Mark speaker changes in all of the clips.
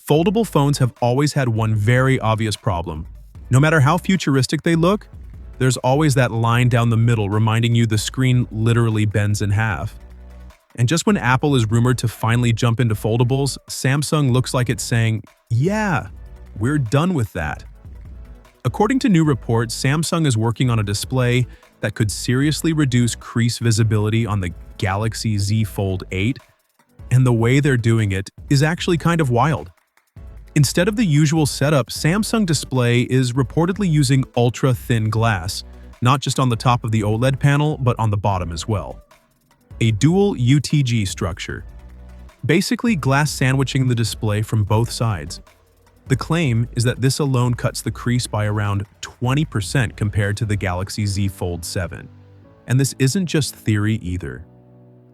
Speaker 1: Foldable phones have always had one very obvious problem. No matter how futuristic they look, there's always that line down the middle reminding you the screen literally bends in half. And just when Apple is rumored to finally jump into foldables, Samsung looks like it's saying, yeah, we're done with that. According to new reports, Samsung is working on a display that could seriously reduce crease visibility on the Galaxy Z Fold 8, and the way they're doing it is actually kind of wild. Instead of the usual setup, Samsung display is reportedly using ultra-thin glass, not just on the top of the OLED panel, but on the bottom as well. A dual UTG structure, basically glass sandwiching the display from both sides. The claim is that this alone cuts the crease by around 20% compared to the Galaxy Z Fold 7. And this isn't just theory either.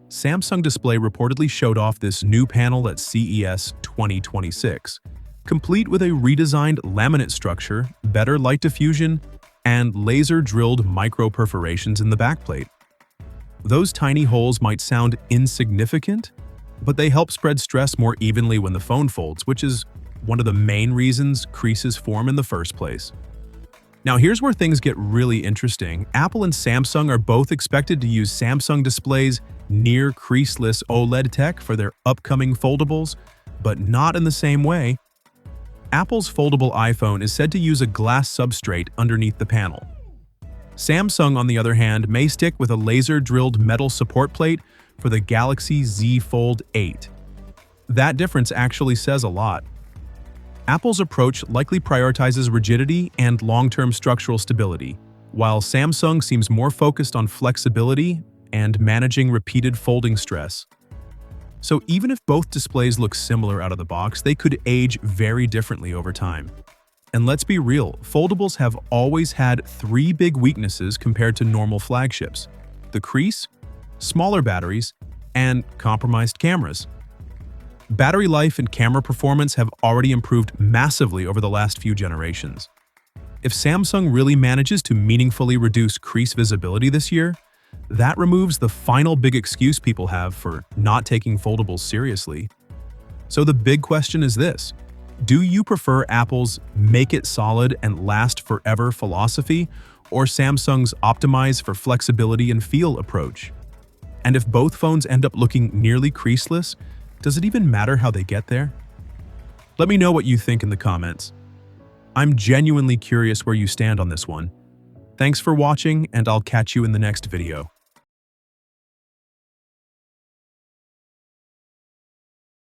Speaker 1: Samsung Display reportedly showed off this new panel at CES 2026, complete with a redesigned laminate structure, better light diffusion, and laser-drilled micro-perforations in the backplate. Those tiny holes might sound insignificant, but they help spread stress more evenly when the phone folds, which is one of the main reasons creases form in the first place. Now here's where things get really interesting. Apple and Samsung are both expected to use Samsung Display's near creaseless OLED tech for their upcoming foldables, but not in the same way. Apple's foldable iPhone is said to use a glass substrate underneath the panel. Samsung, on the other hand, may stick with a laser-drilled metal support plate for the Galaxy Z Fold 8. That difference actually says a lot. Apple's approach likely prioritizes rigidity and long-term structural stability, while Samsung seems more focused on flexibility and managing repeated folding stress. So even if both displays look similar out of the box, they could age very differently over time. And let's be real, foldables have always had three big weaknesses compared to normal flagships: the crease, smaller batteries, and compromised cameras. Battery life and camera performance have already improved massively over the last few generations. If Samsung really manages to meaningfully reduce crease visibility this year, that removes the final big excuse people have for not taking foldables seriously. So the big question is this: do you prefer Apple's make it solid and last forever philosophy, or Samsung's optimize for flexibility and feel approach? And if both phones end up looking nearly creaseless, does it even matter how they get there? Let me know what you think in the comments. I'm genuinely curious where you stand on this one. Thanks for watching, and I'll catch you in the next video.